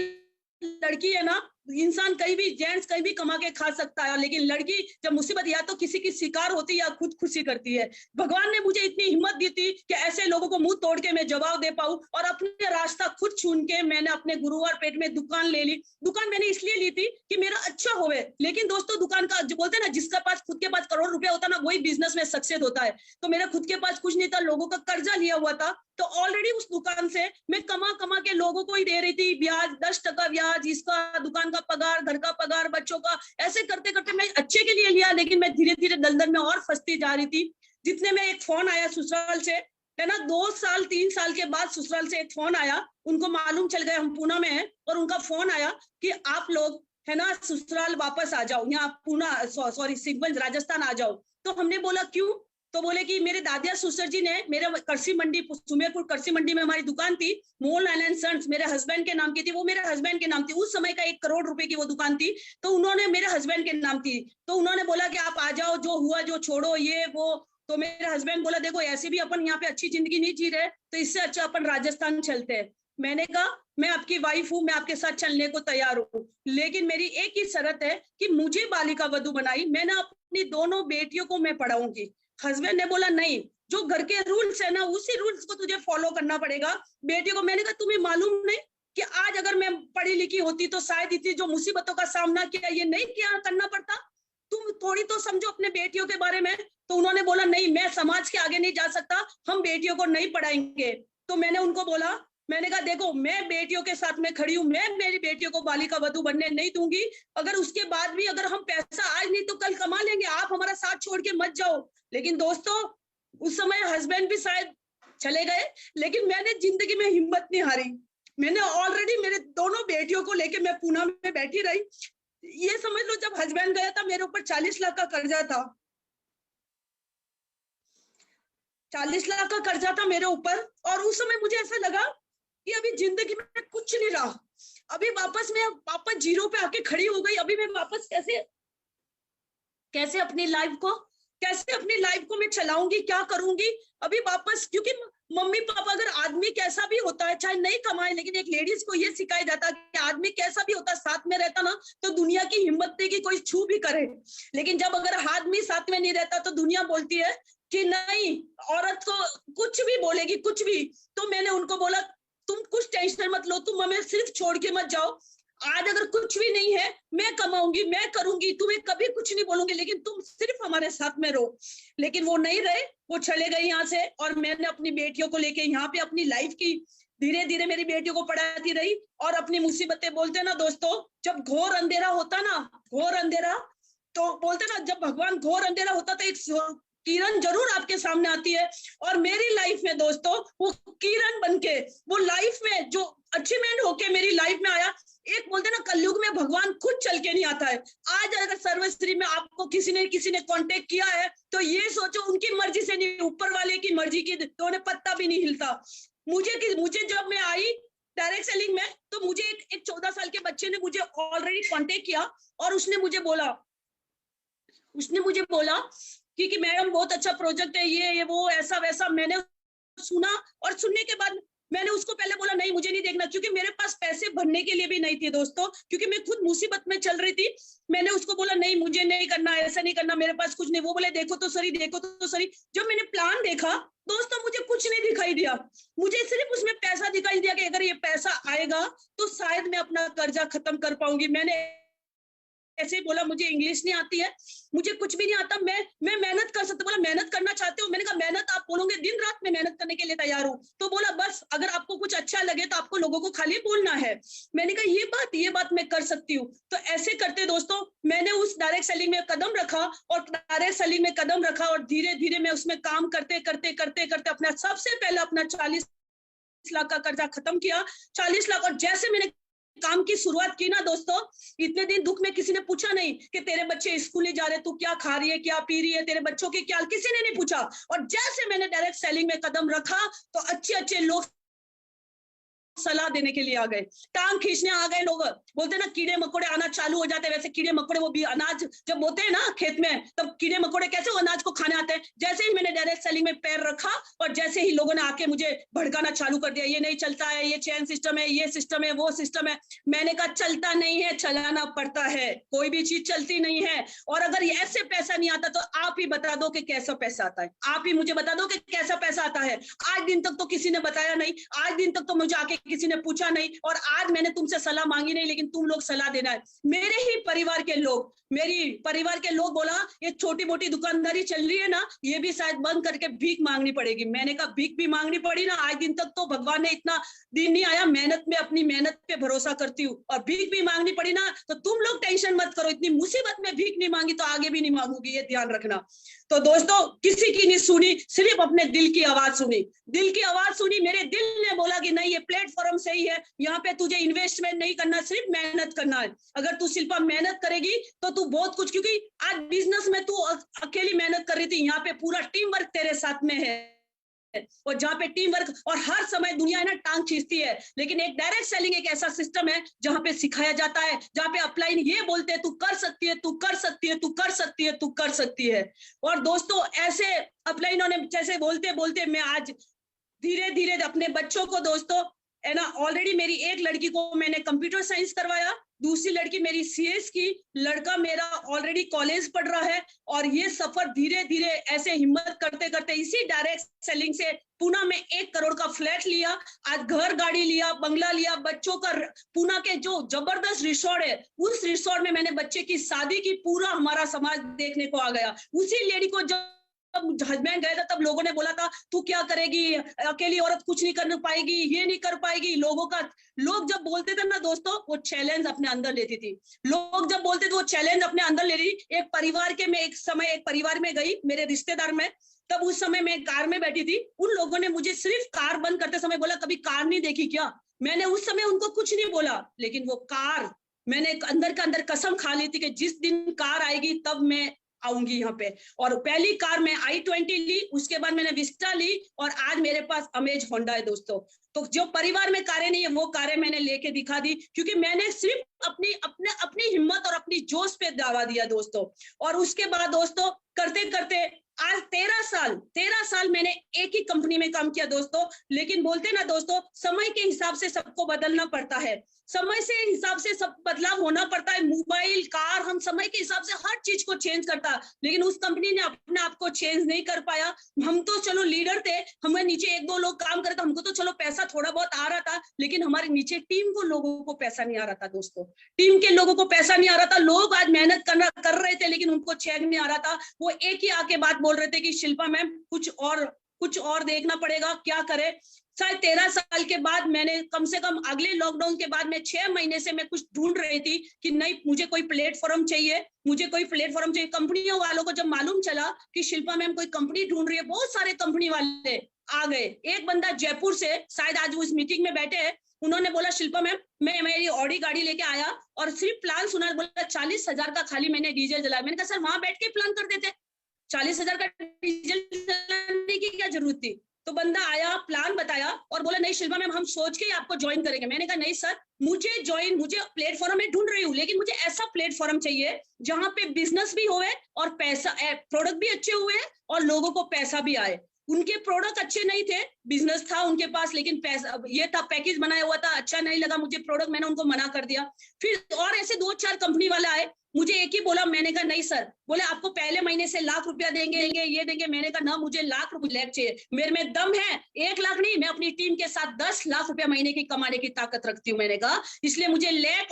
B: लड़की है ना, इंसान कहीं भी जेंट्स कहीं भी कमा के खा सकता है, लेकिन लड़की जब मुसीबत या तो किसी की शिकार होती है या खुद खुशी करती है। भगवान ने मुझे इतनी हिम्मत दी थी कि ऐसे लोगों को मुंह तोड़ के मैं जवाब दे पाऊं, और अपने रास्ता खुद चुन के मैंने अपने गुरुवार पेट में दुकान ले ली। दुकान मैंने इसलिए ली थी कि मेरा अच्छा होवे, लेकिन दोस्तों दुकान का जो बोलते हैं ना, जिसका पास खुद के पास करोड़ रुपया होता है ना, वही बिजनेस में सक्सेस होता है। तो मेरा खुद के पास कुछ नहीं था, लोगों का कर्जा लिया हुआ था, तो ऑलरेडी उस दुकान से मैं कमा के लोगों को ही दे रही थी ब्याज, 10% ब्याज, इसका दुकान का का पगार, घर का पगार, बच्चों का, ऐसे करते करते मैं अच्छे के लिए लिया, लेकिन मैं धीरे धीरे दलदल में और फंसती जा रही थी। जितने में एक फोन आया ससुराल से, है ना, 2 साल 3 साल के बाद ससुराल से एक फोन आया, उनको मालूम चल गया हम पूना में हैं, और उनका फोन आया कि आप लोग, है ना, ससुराल वापस आ जाओ, यहाँ पूना सॉरी सिगंज राजस्थान आ जाओ। तो हमने बोला क्यों? तो बोले कि मेरे दादिया ससुर जी ने, मेरे करसी मंडी, सुमेरपुर करसी मंडी में हमारी दुकान थी, मोल एंड सन्स, मेरे हस्बैंड के नाम की थी, वो मेरे हस्बैंड के नाम थी, उस समय का 1 करोड़ रुपए की वो दुकान थी, तो उन्होंने मेरे हस्बैंड के नाम थी, तो उन्होंने बोला कि आप आ जाओ, जो हुआ जो छोड़ो, ये वो। तो मेरे हस्बैंड बोला देखो ऐसे भी अपन यहाँ पे अच्छी जिंदगी नहीं जी रहे, तो इससे अच्छा अपन राजस्थान चलते हैं। मैंने कहा मैं आपकी वाइफ हूँ, मैं आपके साथ चलने को तैयार हूँ, लेकिन मेरी एक ही शर्त है कि मुझे बालिका वधू बनाई, मैं ना अपनी दोनों बेटियों को मैं पढ़ाऊंगी। हस्बैंड ने बोला नहीं, जो घर के रूल्स है ना, उसी रूल्स को तुझे फॉलो करना पड़ेगा। बेटियों को, मैंने कहा तुम्हें मालूम नहीं कि आज अगर मैं पढ़ी लिखी होती तो शायद इतनी जो मुसीबतों का सामना किया ये नहीं किया करना पड़ता, तुम थोड़ी तो समझो अपने बेटियों के बारे में। तो उन्होंने बोला नहीं, मैं समाज के आगे नहीं जा सकता, हम बेटियों को नहीं पढ़ाएंगे। तो मैंने उनको बोला, मैंने कहा देखो मैं बेटियों के साथ में खड़ी हूँ, मैं मेरी बेटियों को बालिका वधू बनने नहीं दूंगी। अगर उसके बाद भी अगर हम पैसा आज नहीं तो कल कमा लेंगे, आप हमारा साथ छोड़ के मत जाओ। लेकिन दोस्तों उस समय हस्बैंड भी शायद चले गए, लेकिन मैंने जिंदगी में हिम्मत नहीं हारी। मैंने ऑलरेडी मेरे दोनों बेटियों को लेके मैं पूना में बैठी रही। ये समझ लो जब हस्बैंड गया था मेरे ऊपर 40 लाख का कर्जा था, 40 लाख का कर्जा था मेरे ऊपर। और उस समय मुझे ऐसा लगा कि अभी जिंदगी में कुछ नहीं रहा, अभी वापस मैं वापस जीरो पे आके खड़ी हो गई। अभी मैं वापस कैसे अपनी लाइफ को मैं चलाऊंगी, क्या करूंगी अभी वापस? क्योंकि मम्मी पापा, अगर आदमी कैसा भी होता है, चाहे नहीं कमाए, लेकिन एक लेडीज को ये सिखाया जाता है कि आदमी कैसा भी होता है साथ में रहता ना, तो दुनिया की हिम्मत नहीं कि कोई छू भी करे। लेकिन जब अगर आदमी साथ में नहीं रहता तो दुनिया बोलती है कि नहीं, औरत को कुछ भी बोलेगी, कुछ भी। तो मैंने उनको बोला तुम कुछ टेंशन मत लो, तुम हमें सिर्फ छोड़ के मत जाओ। आज अगर कुछ भी नहीं है, मैं कमाऊंगी, मैं करूंगी, तुम्हें कभी कुछ नहीं बोलूंगी, लेकिन तुम सिर्फ हमारे साथ में रहो। लेकिन वो नहीं रहे, वो चले गए यहाँ से। और मैंने अपनी बेटियों को लेके यहाँ पे अपनी लाइफ की धीरे धीरे मेरी बेटियों को पढ़ाती रही और अपनी मुसीबतें। बोलते ना दोस्तों, जब घोर अंधेरा होता ना, घोर अंधेरा, तो बोलते ना जब भगवान घोर अंधेरा होता तो एक किरण जरूर आपके सामने आती है। और मेरी लाइफ में दोस्तों वो किरण बनके, वो लाइफ में जो अचीवमेंट होके मेरी लाइफ में आया। एक बोलते ना कलयुग में भगवान खुद चल के नहीं आता है। आज अगर सर्वश्री में आपको किसी ने कांटेक्ट किया है तो ये सोचो उनकी मर्जी से नहीं, ऊपर वाले की मर्जी की, तो उन्हें पत्ता भी नहीं हिलता। मुझे जब मैं आई डायरेक्ट सेलिंग में, तो मुझे एक 14 साल के बच्चे ने मुझे ऑलरेडी कांटेक्ट किया और उसने मुझे बोला कि मैडम बहुत अच्छा प्रोजेक्ट है, ये वो ऐसा वैसा। मैंने सुना और सुनने के बाद मैंने उसको पहले बोला नहीं मुझे नहीं देखना, क्योंकि मेरे पास पैसे भरने के लिए भी नहीं थे दोस्तों, क्योंकि मैं खुद मुसीबत में चल रही थी। मैंने उसको बोला नहीं मुझे नहीं करना, ऐसा नहीं करना, मेरे पास कुछ नहीं। वो बोले देखो तो सही, देखो तो सही। जब मैंने प्लान देखा दोस्तों, मुझे कुछ नहीं दिखाई दिया, मुझे सिर्फ उसमें पैसा दिखाई दिया कि अगर ये पैसा आएगा तो शायद मैं अपना कर्जा खत्म कर पाऊंगी। मैंने ऐसे ही बोला मुझे इंग्लिश नहीं आती है, मुझे कुछ भी नहीं आता, मैं मेहनत कर सकता। बोला मेहनत करना चाहते हो? मैंने कहा मेहनत आप बोलोगे दिन रात में मेहनत करने के लिए तैयार हूँ। तो बोला बस अगर आपको कुछ अच्छा लगे तो आपको लोगों को खाली बोलना है। मैंने कहा ये बात मैं कर सकती हूँ। तो ऐसे करते दोस्तों मैंने उस डायरेक्ट सेलिंग में कदम रखा और धीरे धीरे मैं उसमें काम करते अपना सबसे पहले अपना 40 लाख का कर्जा खत्म किया। 40 लाख। और जैसे मैंने काम की शुरुआत की ना दोस्तों, इतने दिन दुख में किसी ने पूछा नहीं कि तेरे बच्चे स्कूल नहीं जा रहे, तू क्या खा रही है, क्या पी रही है, तेरे बच्चों के क्या, किसी ने नहीं पूछा। और जैसे मैंने डायरेक्ट सेलिंग में कदम रखा तो अच्छे लोग सलाह देने के लिए आ गए, टांग खींचने आ गए लोग। बोलते ना कीड़े मकोड़े आना चालू हो जाते हैं, वैसे कीड़े मकोड़े वो भी अनाज जब बोते हैं ना खेत में, तब कीड़े मकोड़े कैसे वो अनाज को खाने आते हैं। जैसे ही मैंने डायरेक्ट सेलिंग में पैर रखा और जैसे ही लोगों ने आके मुझे भड़काना चालू कर दिया, ये नहीं चलता है, ये चेन सिस्टम है, ये सिस्टम है, वो सिस्टम है। मैंने कहा चलता नहीं है, चलाना पड़ता है, कोई भी चीज चलती नहीं है। और अगर ऐसे पैसा नहीं आता तो आप ही बता दो कि कैसा पैसा आता है, आप ही मुझे बता दो कि कैसा पैसा आता है। आज दिन तक तो किसी ने बताया नहीं, आज दिन तक तो मुझे आके किसी ने पूछा नहीं, और आज मैंने तुमसे सलाह मांगी नहीं, लेकिन तुम लोग सलाह देना है। मेरे ही परिवार के लोग, मेरी परिवार के लोग बोला ये छोटी मोटी दुकानदारी चल रही है ना, ये भी शायद बंद करके भीख मांगनी पड़ेगी। मैंने कहा भीख भी मांगनी पड़ी ना, आज दिन तक तो भगवान ने इतना दिन नहीं आया, मेहनत में अपनी मेहनत पे भरोसा करती हूँ, और भीख भी मांगनी पड़ी ना, तो तुम लोग टेंशन मत करो, इतनी मुसीबत में भीख नहीं मांगी तो आगे भी नहीं मांगूंगी, ये ध्यान रखना। तो दोस्तों किसी की नहीं सुनी, सिर्फ अपने दिल की आवाज सुनी, दिल की आवाज सुनी। मेरे दिल ने बोला कि नहीं ये प्लेटफॉर्म सही है, यहाँ पे तुझे इन्वेस्टमेंट नहीं करना, सिर्फ मेहनत करना है। अगर तू शिल्पा मेहनत करेगी तो तू बहुत कुछ, क्योंकि आज बिजनेस में तू अकेली मेहनत कर रही थी, यहाँ पे पूरा टीम वर्क तेरे साथ में है, और जहाँ पे टीम वर्क और हर समय दुनिया है ना टांग खींचती है, लेकिन एक डायरेक्ट सेलिंग एक ऐसा सिस्टम है जहाँ पे सिखाया जाता है, जहाँ पे अपलाइन ये बोलते हैं तू कर सकती है, तू कर सकती है, तू कर सकती है, तू कर सकती है। और दोस्तों ऐसे अपलाइनों ने जैसे बोलते बोलते मैं आज धीरे धीरे अपने बच्चों को, दोस्तों है ना, ऑलरेडी मेरी एक लड़की को मैंने कंप्यूटर साइंस करवाया, दूसरी लड़की मेरी सीएस की, लड़का मेरा ऑलरेडी कॉलेज पढ़ रहा है। और ये सफर धीरे धीरे ऐसे हिम्मत करते करते इसी डायरेक्ट सेलिंग से पूना में 1 करोड़ का फ्लैट लिया, आज घर गाड़ी लिया, बंगला लिया, बच्चों का पूना के जो जबरदस्त रिसोर्ट है उस रिसोर्ट में मैंने बच्चे की शादी की, पूरा हमारा समाज देखने को आ गया। उसी लेडी को जब हस्बैंड गए थे तब लोगों ने बोला था तू क्या करेगी, अकेली औरत कुछ नहीं कर पाएगी, ये नहीं कर पाएगी। लोग जब बोलते थे ना दोस्तों, वो चैलेंज अपने अंदर लेती थी, लोग जब बोलते थे वो चैलेंज अपने अंदर ले रही। एक परिवार के मैं एक समय एक परिवार में गई, मेरे रिश्तेदार में, तब उस समय मैं कार में बैठी थी, उन लोगों ने मुझे सिर्फ कार बंद करते समय बोला कभी कार नहीं देखी क्या। मैंने उस समय उनको कुछ नहीं बोला, लेकिन वो कार मैंने अंदर का अंदर कसम खा ली थी कि जिस दिन कार आएगी तब मैं आऊंगी यहाँ पे। और पहली कार में i20 ली, उसके बाद मैंने विस्टा ली, और आज मेरे पास अमेज होंडा है दोस्तों। तो जो परिवार में कारें नहीं है वो कारें मैंने लेके दिखा दी, क्योंकि मैंने सिर्फ अपनी हिम्मत और अपनी जोश पे दावा दिया दोस्तों। और उसके बाद दोस्तों करते करते आज 13 साल मैंने एक ही कंपनी में काम किया दोस्तों। लेकिन बोलते ना दोस्तों, समय के हिसाब से सबको बदलना पड़ता है, समय से हिसाब से सब बदलाव होना पड़ता है। मोबाइल, कार, हम समय के हिसाब से हर चीज को चेंज करता, लेकिन उस कंपनी ने अपने आप को चेंज नहीं कर पाया। हम तो चलो लीडर थे, हमें नीचे 1-2 लोग काम करते, हमको तो चलो पैसा थोड़ा बहुत आ रहा था, लेकिन हमारे नीचे टीम को लोगों को पैसा नहीं आ रहा था दोस्तों, टीम के लोगों को पैसा नहीं आ रहा था। लोग आज मेहनत कर रहे थे, लेकिन उनको चेक नहीं आ रहा था। वो एक ही आके बात बोल रहे थे कि शिल्पा मैम कुछ और देखना पड़ेगा, क्या करे। शायद 13 साल के बाद मैंने कम से कम अगले लॉकडाउन के बाद में 6 महीने से मैं कुछ ढूंढ रही थी कि नहीं मुझे कोई प्लेटफॉर्म चाहिए, मुझे कोई प्लेटफॉर्म चाहिए। कंपनियों वालों को जब मालूम चला कि शिल्पा मैम कोई कंपनी ढूंढ रही है, बहुत सारे कंपनी वाले आ गए। एक बंदा जयपुर से, शायद आज उस मीटिंग में बैठे हैं, उन्होंने बोला शिल्पा मैम मैं मेरी ऑडी गाड़ी लेके आया और सिर्फ प्लान सुना, बोला 40,000 का खाली मैंने डीजल जलाया। मैंने कहा सर वहां बैठ के प्लान कर देते, 40,000 का डीजल जलाने की क्या जरूरत थी। तो बंदा आया, प्लान बताया और बोला नहीं शिल्पा मैम हम सोच के आपको ज्वाइन करेंगे। मैंने कहा नहीं सर, मुझे प्लेटफॉर्म में ढूंढ रही हूँ, लेकिन मुझे ऐसा प्लेटफॉर्म चाहिए जहां पे बिजनेस भी होए और पैसा, प्रोडक्ट भी अच्छे हुए और लोगों को पैसा भी आए। उनके प्रोडक्ट अच्छे नहीं थे, बिजनेस था उनके पास, लेकिन पैसा ये था, पैकेज बनाया हुआ था, अच्छा नहीं लगा मुझे प्रोडक्ट, मैंने उनको मना कर दिया। फिर और ऐसे 2-4 कंपनी वाले आए, मुझे एक ही बोला, मैंने कहा नहीं सर, बोले आपको पहले महीने से लाख रुपया देंगे, ये देंगे। मैंने कहा ना, मुझे लाख चाहिए, मेरे में दम है, 1 लाख नहीं, मैं अपनी टीम के साथ 10 लाख रुपया महीने की कमाने की ताकत रखती हूँ। मैंने कहा इसलिए मुझे लैक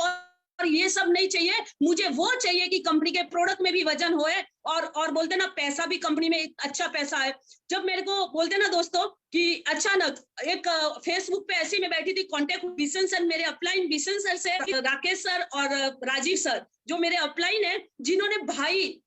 B: और ये सब नहीं चाहिए, मुझे वो चाहिए कि कंपनी के प्रोडक्ट में भी वजन होए और बोलते ना पैसा भी कंपनी में अच्छा पैसा है। जब मेरे को बोलते ना दोस्तों कि अचानक एक फेसबुक पे ऐसी मैं बैठी थी, कांटेक्ट बिशन सर, मेरे अपलाइन बिशन सर से, राकेश सर और राजीव सर जो मेरे अपलाइन है, जिन्होंने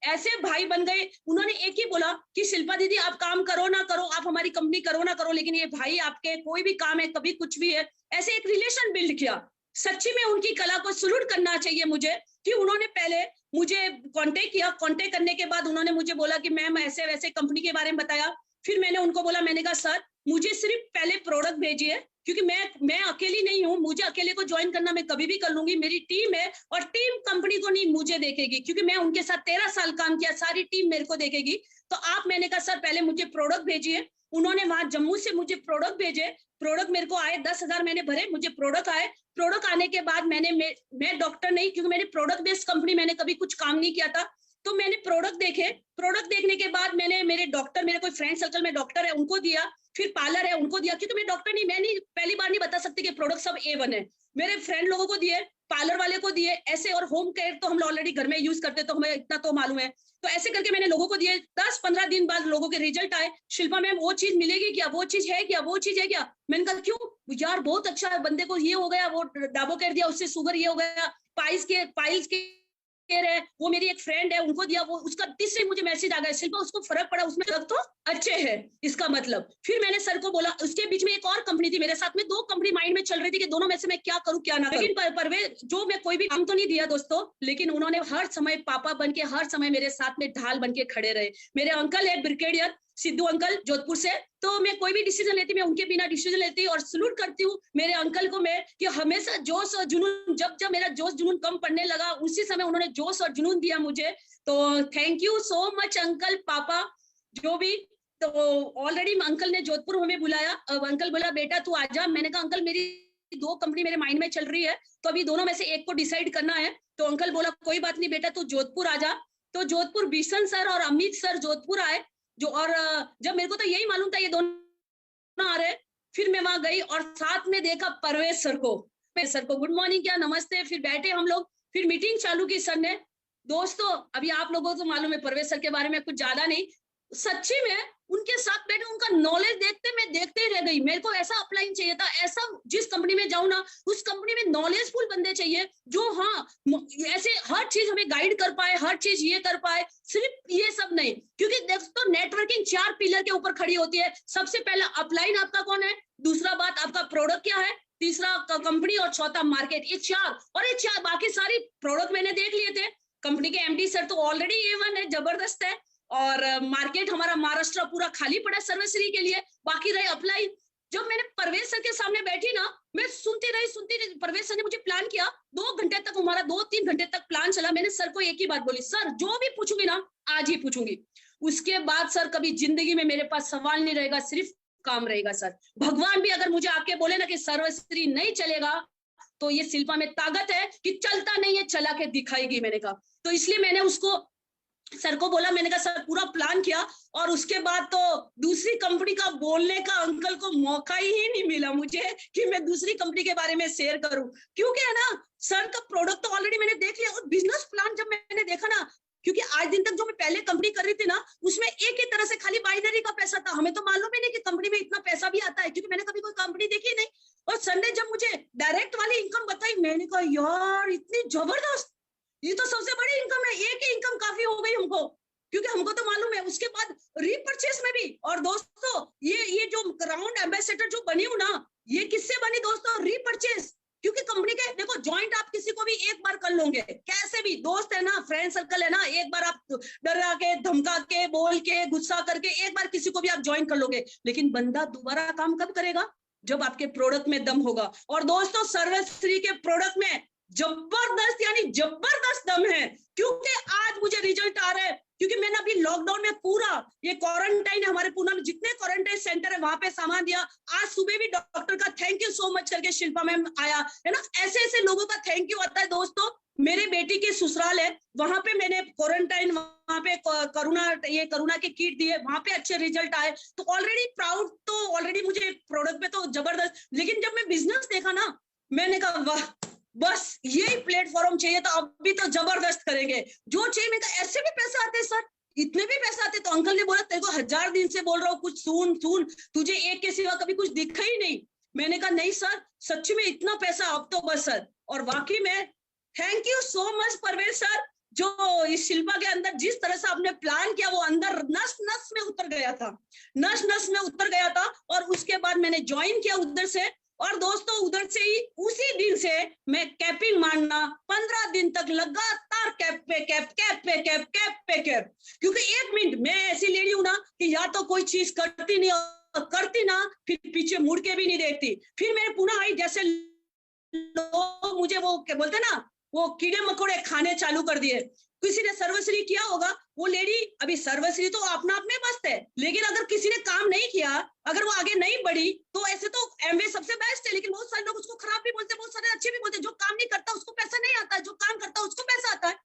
B: ऐसे भाई बन गए। उन्होंने एक ही बोला कि शिल्पा दीदी आप काम करो ना करो, आप हमारी कंपनी करो ना करो, लेकिन ये भाई आपके कोई भी काम है, कभी कुछ भी है, ऐसे एक रिलेशन बिल्ड किया। सच्ची में उनकी कला को सलूट करना चाहिए मुझे कि उन्होंने पहले मुझे कांटेक्ट किया, कांटेक्ट करने के बाद उन्होंने मुझे बोला कि मैम ऐसे वैसे कंपनी के बारे में बताया। फिर मैंने उनको बोला, मैंने कहा सर मुझे सिर्फ पहले प्रोडक्ट भेजिए, क्योंकि मैं अकेली नहीं हूँ, मुझे अकेले को ज्वाइन करना मैं कभी भी कर लूंगी, मेरी टीम है और टीम कंपनी को नहीं मुझे देखेगी, क्योंकि मैं उनके साथ 13 साल काम किया, सारी टीम मेरे को देखेगी। तो आप, मैंने कहा सर पहले मुझे प्रोडक्ट भेजिए। उन्होंने वहां जम्मू से मुझे प्रोडक्ट भेजे, प्रोडक्ट मेरे को आए, 10,000 मैंने भरे, मुझे प्रोडक्ट आए। प्रोडक्ट आने के बाद मैं डॉक्टर नहीं, क्योंकि मैंने प्रोडक्ट बेस्ड कंपनी, मैंने कभी कुछ काम नहीं किया था, तो मैंने प्रोडक्ट देखे। प्रोडक्ट देखने के बाद मैंने मेरे कोई फ्रेंड सर्कल में डॉक्टर है उनको दिया। फिर पार्लर है उनको दिया, क्योंकि मैं डॉक्टर नहीं, मैं नहीं पहली बार नहीं बता सकती कि प्रोडक्ट सब A1 है। मेरे फ्रेंड लोगों को दिए, पार्लर वाले को दिए, ऐसे। और होम केयर तो हम ऑलरेडी घर में यूज करते, तो हमें इतना तो मालूम है। तो ऐसे करके मैंने लोगों को दिए। 10-15 दिन बाद लोगों के रिजल्ट आए, शिल्पा मैम वो चीज मिलेगी क्या, वो चीज है क्या, वो चीज है क्या। मैंने कहा क्यों यार, बहुत अच्छा बंदे को ये हो गया, वो डाबो कर दिया, उससे शुगर ये हो गया, पाइल्स के है, वो मेरी एक फ्रेंड है उनको दिया, वो उसका तीसरे मुझे मैसेज आ गया, शिल्पा उसको फर्क पड़ा, उसमें तो अच्छे है इसका मतलब। फिर मैंने सर को बोला, उसके बीच में एक और कंपनी थी मेरे साथ में, 2 कंपनी माइंड में चल रही थी कि दोनों में से मैं क्या करूं क्या ना करूं। लेकिन परवेज जो, मैं कोई भी काम तो नहीं दिया दोस्तों, लेकिन उन्होंने हर समय पापा बन के, हर समय मेरे साथ में ढाल बन के खड़े रहे। मेरे अंकल है ब्रिगेडियर सिद्धू अंकल जोधपुर से, तो मैं कोई भी डिसीजन लेती, मैं उनके बिना डिसीजन लेती, और सलूट करती हूँ मेरे अंकल को मैं, कि हमेशा जोश और जुनून, जब जब मेरा जोश जुनून कम पड़ने लगा, उसी समय उन्होंने जोश और जुनून दिया मुझे। तो thank you so much uncle, पापा, जो भी। तो ऑलरेडी अंकल ने जोधपुर हमें बुलाया, अंकल बोला बेटा तू आजा। मैंने कहा अंकल मेरी 2 कंपनी मेरे माइंड में चल रही है, तो अभी दोनों में से एक को डिसाइड करना है। तो अंकल बोला कोई बात नहीं बेटा, तू जोधपुर आजा। तो जोधपुर बिशन सर और अमित सर जोधपुर आए, जो, और जब मेरे को तो यही मालूम था ये दोनों आ रहे, फिर मैं वहां गई और साथ में देखा परवेज सर को गुड मॉर्निंग क्या, नमस्ते, फिर बैठे हम लोग, फिर मीटिंग चालू की सर ने। दोस्तों अभी आप लोगों को मालूम है परवेज सर के बारे में कुछ ज्यादा नहीं, सच्ची में उनके साथ बैठे उनका नॉलेज देखते मैं देखते ही रह गई। मेरे को ऐसा अपलाइन चाहिए था, ऐसा जिस कंपनी में जाऊं ना, उस कंपनी में नॉलेजफुल बंदे चाहिए, जो हाँ ऐसे हर चीज हमें गाइड कर पाए, हर चीज ये कर पाए, सिर्फ ये सब नहीं। क्योंकि दोस्तों नेटवर्किंग 4 पिलर के ऊपर खड़ी होती है। सबसे पहला अपलाइन आपका कौन है, दूसरा बात आपका प्रोडक्ट क्या है, तीसरा कंपनी, और चौथा मार्केट। ये 4, और ये 4 बाकी सारी प्रोडक्ट मैंने देख लिए थे। कंपनी के MD सर तो ऑलरेडी A1 है, जबरदस्त है, और मार्केट हमारा महाराष्ट्र पूरा खाली पड़ा सर्वश्री के लिए, बाकी रहे अप्लाई। जब मैंने परवेज सर के सामने बैठी ना, मैं सुनती रही। परवेज सर ने मुझे प्लान किया, 2 घंटे तक हमारा 2-3 घंटे तक प्लान चला। मैंने सर को एक ही बात बोली, सर जो भी पूछूंगी ना आज ही पूछूंगी। उसके बाद सर कभी जिंदगी में मेरे पास सवाल नहीं रहेगा, सिर्फ काम रहेगा सर। भगवान भी अगर मुझे आके बोले ना कि सर्वश्री नहीं चलेगा, तो ये शिल्पा में ताकत है कि चलता नहीं है चला के दिखाएगी। मैंने कहा, तो इसलिए मैंने उसको सर को बोला, मैंने कहा सर पूरा प्लान किया, और उसके बाद तो दूसरी कंपनी का बोलने का अंकल को मौका ही नहीं मिला मुझे कि मैं दूसरी कंपनी के बारे में शेयर करूं, क्योंकि है ना सर का प्रोडक्ट तो ऑलरेडी मैंने देख लिया, और बिजनेस प्लान जब मैंने देखा ना, क्योंकि आज दिन तक जो मैं पहले कंपनी कर रही थी ना, उसमें एक ही तरह से खाली बाइनरी का पैसा था, हमें तो मालूम ही नहीं कि कंपनी में इतना पैसा भी आता है, क्योंकि मैंने कभी कोई कंपनी देखी नहीं। और सर ने जब मुझे डायरेक्ट वाली इनकम बताई, मैंने कहा यार इतनी जबरदस्त, ये तो सबसे बड़ी इनकम है, एक ही इनकम काफी हो गई हमको, क्योंकि हमको तो मालूम है। उसके बाद रीपरचेस में भी, और दोस्तों ये जो राउंड एम्बेसडर जो बनी हूं ना, ये किससे बनी दोस्तों, रीपरचेस। क्योंकि कंपनी के देखो ज्वाइंट आप किसी को भी एक बार कर लोगे, कैसे भी दोस्त है ना, फ्रेंड सर्कल है ना, एक बार आप डरा के, धमका के, बोल के, गुस्सा करके एक बार किसी को भी आप ज्वाइन कर लोगे, लेकिन बंदा दोबारा काम कब करेगा, जब आपके प्रोडक्ट में दम होगा। और दोस्तों सर्वश्री के प्रोडक्ट में जबरदस्त यानी जबरदस्त दम है, क्योंकि आज मुझे रिजल्ट आ रहे हैं। क्योंकि मैंने अभी लॉकडाउन में पूरा ये क्वारंटाइन, हमारे पुणे में जितने क्वारंटाइन सेंटर है वहां पे सामान दिया। आज सुबह भी डॉक्टर का थैंक यू सो मच करके शिल्पा मैम आया है ना, ऐसे ऐसे लोगों का थैंक यू आता है। दोस्तों मेरे बेटी के ससुराल है, वहां पे मैंने क्वारंटाइन, वहां पे करुणा के किट दिए, वहां पे अच्छे रिजल्ट आए। तो ऑलरेडी प्राउड, तो ऑलरेडी मुझे प्रोडक्ट पे तो जबरदस्त। लेकिन जब मैं बिजनेस देखा ना, मैंने कहा वाह, बस यही प्लेटफॉर्म चाहिए, तो अब भी तो जबरदस्त करेंगे जो चाहिए। मैं कहा ऐसे भी पैसे आते सर, इतने भी पैसे आते। तो अंकल ने बोला तेरे को 1000 दिन से बोल रहा हूँ, कुछ सुन, तुझे एक के सिवा कभी कुछ दिखा ही नहीं। मैंने कहा नहीं सर, सच्ची में इतना पैसा, अब तो बस सर। और वाकई में thank you so much Parvez sir, जो इस शिल्पा के अंदर जिस तरह से आपने प्लान किया, वो अंदर नस नस में उतर गया था, नस नस में उतर गया था। और उसके बाद मैंने ज्वाइन किया उधर से, और दोस्तों उधर से ही उसी दिन से मैं कैपिंग मारना 15 दिन तक लगातार कैप पे कैप, कैप पे कैप, कैप पे कैप। क्योंकि 1 मिनट मैं ऐसी लेडी हूं ना कि या तो कोई चीज करती नहीं, और करती ना फिर पीछे मुड़ के भी नहीं देखती। फिर मैंने पुनः आई, जैसे लोग मुझे वो क्या बोलते ना, वो कीड़े मकोड़े खाने चालू कर दिए। किसी ने सर्वश्री किया होगा, वो लेडी, अभी सर्वश्री तो अपना आप में मस्त है, लेकिन अगर किसी ने काम नहीं किया, अगर वो आगे नहीं बढ़ी, तो ऐसे तो एमवे सबसे बेस्ट है। लेकिन बहुत सारे लोग उसको खराब भी बोलते हैं, बहुत सारे अच्छे भी बोलते हैं। जो काम नहीं करता उसको पैसा नहीं आता है, जो काम करता है उसको पैसा आता है।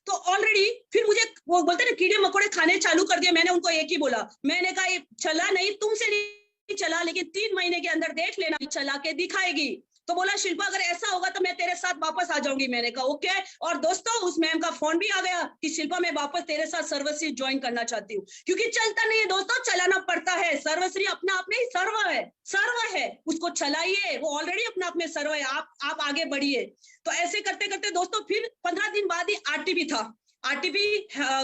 B: तो ऑलरेडी फिर मुझे वो बोलते ना कीड़े मकोड़े खाने चालू कर दिए। मैंने उनको एक ही बोला, मैंने कहा ये चला नहीं, तुमसे नहीं चला, लेकिन 3 महीने के अंदर देख लेना, चला के दिखाएगी। तो बोला शिल्पा अगर ऐसा होगा तो मैं तेरे साथ वापस आ जाऊंगी। मैंने कहा ओके। और दोस्तों उस मैम का फोन भी आ गया कि शिल्पा मैं वापस तेरे साथ सर्वश्री ज्वाइन करना चाहती हूँ, क्योंकि चलता नहीं है दोस्तों, चलाना पड़ता है। सर्वश्री अपने आप में ही सर्व है, सर्व है, उसको चलाइए, वो ऑलरेडी अपने आप में सर्व है, आप आगे बढ़िए। तो ऐसे करते करते दोस्तों फिर 15 दिन बाद ही आरटीपी था, आरटीपी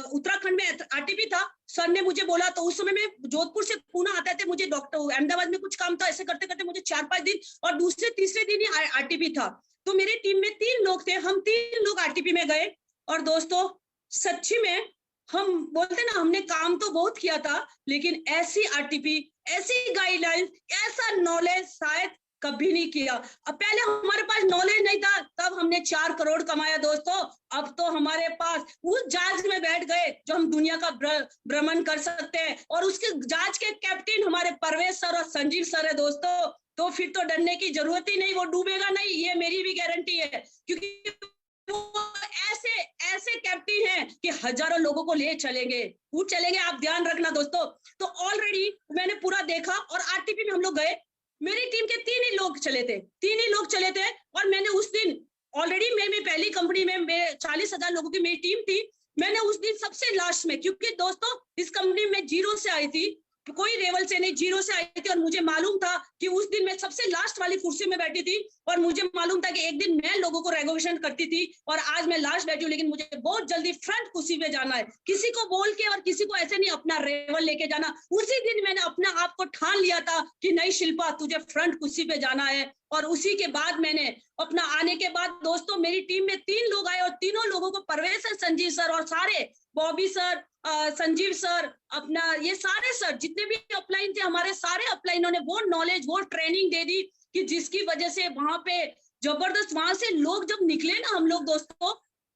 B: उत्तराखंड में आरटीपी था। सर ने मुझे बोला, तो उस समय में जोधपुर से पुणे आते थे, मुझे डॉक्टर अहमदाबाद में कुछ काम था, ऐसे करते करते मुझे 4-5 दिन और दूसरे तीसरे दिन ही आरटीपी था। तो मेरी टीम में 3 लोग थे, हम 3 लोग आरटीपी में गए। और दोस्तों सच्ची में हम बोलते ना, हमने काम तो बहुत किया था, लेकिन ऐसी आरटीपी, ऐसी गाइडलाइंस, ऐसा नॉलेज शायद कभी नहीं किया। अब पहले हमारे पास नॉलेज नहीं था, तब हमने 4 करोड़ कमाया दोस्तों। अब तो हमारे पास उस जहाज में बैठ गए जो हम दुनिया का भ्रमण कर सकते हैं, और उसके जहाज के कैप्टन हमारे परवेश सर और संजीव सर है दोस्तों। तो फिर तो डरने की जरूरत ही नहीं, वो डूबेगा नहीं, ये मेरी भी गारंटी है, क्योंकि वो ऐसे कैप्टन हैं कि हजारों लोगों को ले चलेंगे, वो चलेंगे, आप ध्यान रखना दोस्तों। तो ऑलरेडी मैंने पूरा देखा और आरटीपी में हम लोग गए। मेरी टीम के 3 ही लोग चले थे, और मैंने उस दिन ऑलरेडी मेरी पहली कंपनी में 40,000 लोगों की मेरी टीम थी। मैंने उस दिन सबसे लास्ट में, क्योंकि दोस्तों इस कंपनी में 0 से आई थी, कोई लेवल से नहीं, 0 से आई थी, और मुझे मालूम था कि उस दिन मैं सबसे लास्ट वाली कुर्सी में बैठी थी, और मुझे मालूम था कि एक दिन मैं लोगों को रेगुलेशन करती थी, और आज मैं लास्ट बैठी हूँ, लेकिन मुझे बहुत जल्दी फ्रंट कुर्सी पे जाना है। किसी को बोल के और किसी को ऐसे नहीं अपना लेवल लेके जाना। उसी दिन मैंने अपना आप को ठान लिया था कि नहीं शिल्पा तुझे फ्रंट कुर्सी पे जाना है। और उसी के बाद मैंने अपना आने के बाद दोस्तों मेरी टीम में 3 लोग आए, और तीनों लोगों को परवेश सर, संजीव सर और सारे बॉबी सर, संजीव सर, अपना ये सारे सर जितने भी अपलाइन थे, हमारे सारे अपलाइनों ने वो नॉलेज, वो ट्रेनिंग दे दी कि जिसकी वजह से वहां पे जबरदस्त, वहां से लोग जब निकले ना, हम लोग दोस्तों,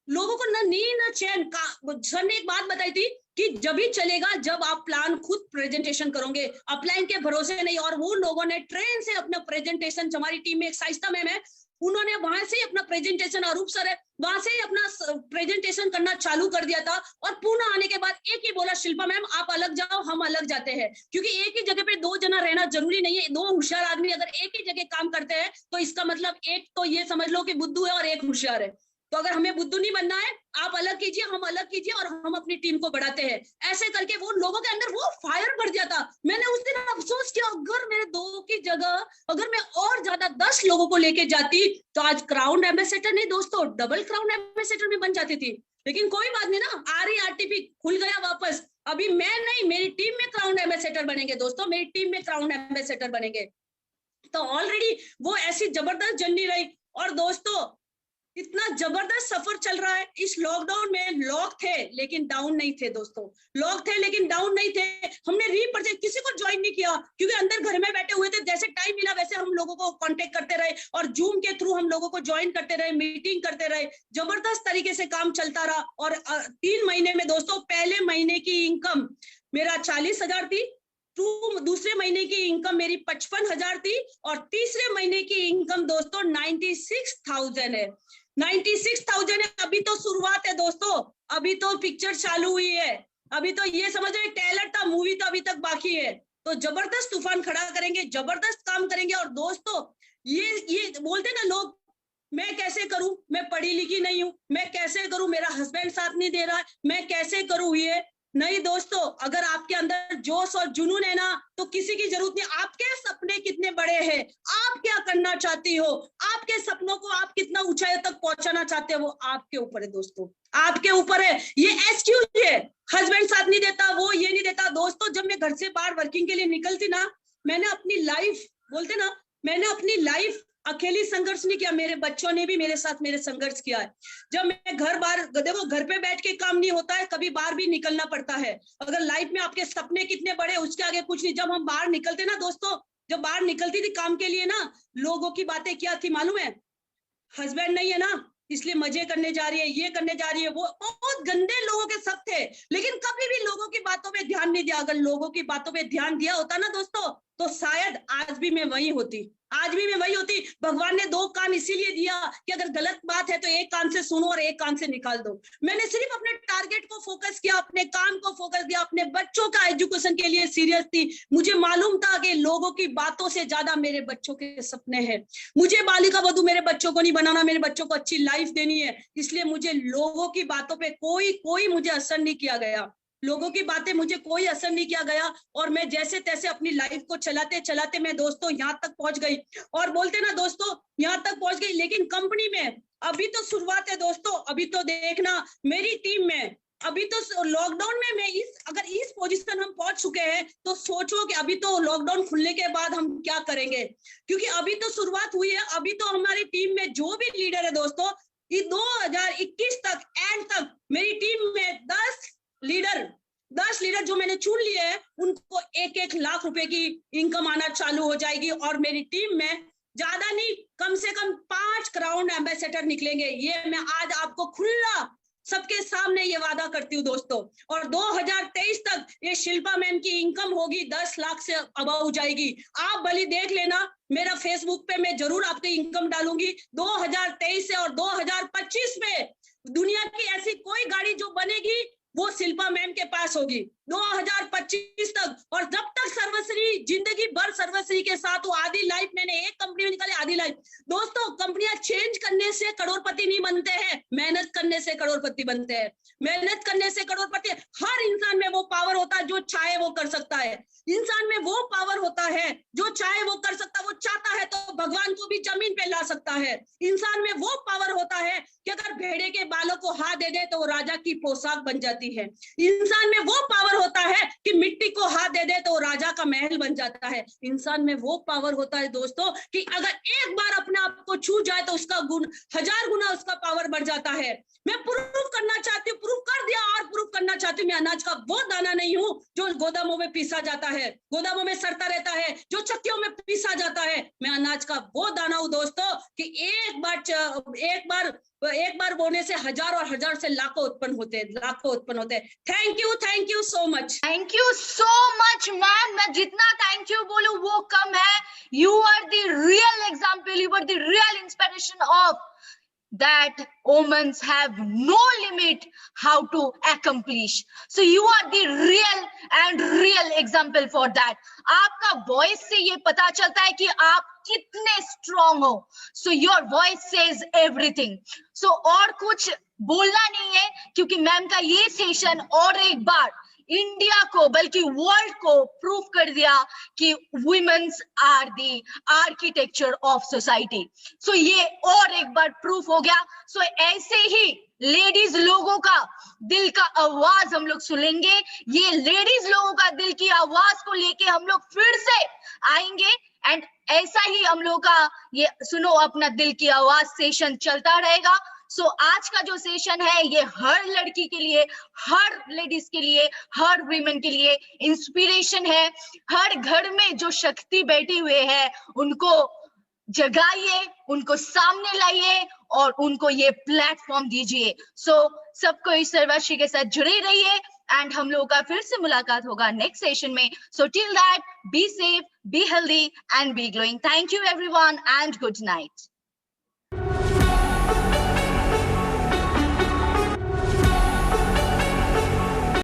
B: लोगों को ना नींद ना चैन का। सर ने एक बात बताई थी कि जब भी चलेगा जब आप प्लान खुद प्रेजेंटेशन करोगे, अपलाइन के भरोसे नहीं। और वो लोगों ने ट्रेन से अपना प्रेजेंटेशन, हमारी टीम में एक साइस्ता मैम है, उन्होंने वहां से ही अपना प्रेजेंटेशन, अरूप सर है, वहां से ही अपना प्रेजेंटेशन करना चालू कर दिया था। और पुणे आने के बाद एक ही बोला, शिल्पा मैम आप अलग जाओ, हम अलग जाते हैं, क्योंकि एक ही जगह पे 2 जना रहना जरूरी नहीं है। 2 होशियार आदमी अगर एक ही जगह काम करते हैं तो इसका मतलब एक तो ये समझ लो कि बुद्धू है और एक होशियार है। तो अगर हमें बुद्धू नहीं बनना है, आप अलग कीजिए, हम अलग कीजिए, और हम अपनी टीम को बढ़ाते हैं। ऐसे करके वो लोगों के अंदर वो फायर बढ़ जाता। मैंने उस दिन अफसोस किया, अगर मेरे 2 की जगह अगर मैं और ज्यादा 10 लोगों को लेके जाती तो आज क्राउन एम्बेसडर नहीं दोस्तों, डबल क्राउन एम्बेसडर में बन जाती थी। लेकिन कोई बात नहीं ना, आरटीपी खुल गया वापस। अभी मैं नहीं, मेरी टीम में क्राउन एम्बेसडर बनेंगे दोस्तों, मेरी टीम में क्राउन एम्बेसडर बनेंगे। तो ऑलरेडी वो ऐसी जबरदस्त जर्नी रही। और दोस्तों इतना जबरदस्त सफर चल रहा है। इस लॉकडाउन में लॉक थे लेकिन डाउन नहीं थे दोस्तों, लॉक थे लेकिन डाउन नहीं थे। हमने रीप्रेजेंट किसी को ज्वाइन नहीं किया, क्योंकि अंदर घर में बैठे हुए थे। जैसे टाइम मिला वैसे हम लोगों को कांटेक्ट करते रहे, और जूम के थ्रू हम लोगों को ज्वाइन करते रहे, मीटिंग करते रहे, जबरदस्त तरीके से काम चलता रहा। और 3 महीने में दोस्तों, पहले महीने की इनकम मेरा 40,000 थी, दूसरे महीने की इनकम मेरी 55,000 थी, और तीसरे महीने की इनकम दोस्तों 96,000 है। 96,000 है। अभी तो शुरुआत है दोस्तों, अभी तो पिक्चर चालू हुई है, अभी तो ये समझ रहे ट्रेलर था, मूवी तो अभी तक बाकी है। तो जबरदस्त तूफान खड़ा करेंगे, जबरदस्त काम करेंगे। और दोस्तों ये बोलते ना लोग, मैं कैसे करूं, मैं पढ़ी लिखी नहीं हूं, मैं कैसे करूं, मेरा हस्बैंड साथ नहीं दे रहा है, मैं कैसे करूं, ये नहीं दोस्तों। अगर आपके अंदर जोश और जुनून है ना, तो किसी की जरूरत नहीं। आपके सपने कितने बड़े हैं, आप क्या करना चाहती हो, आपके सपनों को आप कितना ऊंचाई तक पहुंचाना चाहते हो, वो आपके ऊपर है दोस्तों, आपके ऊपर है। ये एक्सक्यूज है, हस्बैंड साथ नहीं देता, वो ये नहीं देता। दोस्तों जब मैं घर से बाहर वर्किंग के लिए निकलती ना, मैंने अपनी लाइफ, बोलते ना, मैंने अपनी लाइफ अकेली संघर्ष नहीं किया, मेरे बच्चों ने भी मेरे साथ मेरे संघर्ष किया है। जब मैं घर बाहर, देखो घर पे बैठ के काम नहीं होता है, कभी बाहर भी निकलना पड़ता है। अगर लाइफ में आपके सपने कितने बड़े, उसके आगे कुछ नहीं। जब हम बाहर निकलते ना दोस्तों, जब बाहर निकलती थी काम के लिए ना, लोगों की बातें क्या थी मालूम है, हस्बैंड नहीं है ना इसलिए मजे करने जा रही है, ये करने जा रही है, वो बहुत गंदे लोगों के सब थे। लेकिन कभी भी लोगों की बातों पे ध्यान नहीं दिया। अगर लोगों की बातों पे ध्यान दिया होता ना दोस्तों, तो शायद आज भी मैं वही होती, आज भी मैं वही होती। भगवान ने 2 कान इसीलिए दिया कि अगर गलत बात है तो एक कान से सुनो और एक कान से निकाल दो। मैंने सिर्फ अपने टारगेट को फोकस किया, अपने काम को फोकस किया, अपने बच्चों का एजुकेशन के लिए सीरियस थी। मुझे मालूम था कि लोगों की बातों से ज्यादा मेरे बच्चों के सपने हैं। मुझे बालिका वधू मेरे बच्चों को नहीं बनाना, मेरे बच्चों को अच्छी लाइफ देनी है। इसलिए मुझे लोगों की बातों पे कोई मुझे असर नहीं किया गया, लोगों की बातें मुझे कोई असर नहीं किया गया। और मैं जैसे तैसे अपनी लाइफ को चलाते चलाते मैं दोस्तों यहाँ तक पहुंच गई। और बोलते ना दोस्तों, यहाँ तक पहुंच गई। लेकिन कंपनी में अभी तो शुरुआत है दोस्तों, अभी तो देखना मेरी टीम में, अभी तो लॉकडाउन में मैं अगर इस पोजीशन हम पहुंच चुके हैं तो सोचो कि अभी तो लॉकडाउन खुलने के बाद हम क्या करेंगे, क्योंकि अभी तो शुरुआत हुई है। अभी तो हमारी टीम में जो भी लीडर है दोस्तों, ये 2021 तक एंड तक मेरी टीम में 10 लीडर जो मैंने चुन लिए हैं, उनको 1-1 लाख रुपए की इनकम आना चालू हो जाएगी। और मेरी टीम में ज्यादा नहीं, कम से कम 5 क्राउन एम्बेसडर निकलेंगे। ये मैं आज आपको खुला सबके सामने ये वादा करती हूँ दोस्तों। और 2023 तक ये शिल्पा मैम की इनकम होगी 10 लाख से अबव हो जाएगी। आप भली देख लेना, मेरा फेसबुक पे मैं जरूर आपकी इनकम डालूंगी 2023 से। और 2025 में दुनिया की ऐसी कोई गाड़ी जो बनेगी वो शिल्पा मैम के पास होगी 2025 तक। और जब तक सर्वश्री, जिंदगी भर सर्वश्री के साथ वो आधी लाइफ मैंने एक कंपनी में निकाली, आधी लाइफ। दोस्तों कंपनियां चेंज करने से करोड़पति नहीं बनते हैं, मेहनत करने से करोड़पति बनते हैं। मेहनत करने से करोड़पति, हर इंसान में वो पावर होता है जो चाहे वो कर सकता है। इंसान में वो पावर होता है जो चाहे वो कर सकता है। वो चाहता है तो भगवान को भी जमीन पे ला सकता है। इंसान में वो पावर होता है कि अगर भेड़े के बालों को हाथ दे दे तो वो राजा की पोशाक बन जाती है। इंसान में वो पावर होता है कि मिट्टी को हाथ दे दे तो वो राजा का महल बन जाता है। इंसान में वो पावर होता है दोस्तों कि अगर एक बार अपने आप को छू जाए तो उसका गुण 1000 गुना उसका पावर बढ़ जाता है। मैं प्रूफ करना चाहती हूँ, प्रूफ कर दिया और प्रूफ करना चाहती हूँ। मैं अनाज का वो दाना नहीं हूँ जो गोदामों में पीसा जाता है, गोदामों में सड़ता रहता है, जो चक्कियों में पीसा जाता है। मैं अनाज का वो दाना हूँ दोस्तों कि एक बार बोने से 1000 और 1000 से लाखों उत्पन्न होते हैं। Thank you so much.
A: Thank you so much ma'am. मैं जितना थैंक यू बोलूं वो कम है। You are the real example, you are the real inspiration of that women have no limit how to accomplish. So you are the real example for that. आपका voice से ये पता चलता है कि आप कितने strong हो. So your voice says everything. So और कुछ बोलना नहीं है क्योंकि मैम का ये सेशन और एक बार इंडिया को बल्कि वर्ल्ड को प्रूव कर दिया कि womens are the architecture of society. So ये और एक बार प्रूफ हो गया। सो ऐसे ही लेडीज लोगों का दिल का आवाज हम लोग सुनेंगे। ये लेडीज लोगों का दिल की आवाज को लेके हम लोग फिर से आएंगे एंड ऐसा ही हम लोग का ये सुनो अपना दिल की आवाज सेशन चलता रहेगा। सो आज का जो सेशन है ये हर लड़की के लिए, हर लेडीज के लिए, हर वीमेन के लिए इंस्पिरेशन है। हर घर में जो शक्ति बैठी हुए है उनको जगाइए, उनको सामने लाइए और उनको ये प्लेटफॉर्म दीजिए। सो सबको इस सर्वश्री के साथ जुड़े रहिए एंड हम लोगों का फिर से मुलाकात होगा नेक्स्ट सेशन में। So till that be safe, be healthy and be glowing. Thank you everyone and good night.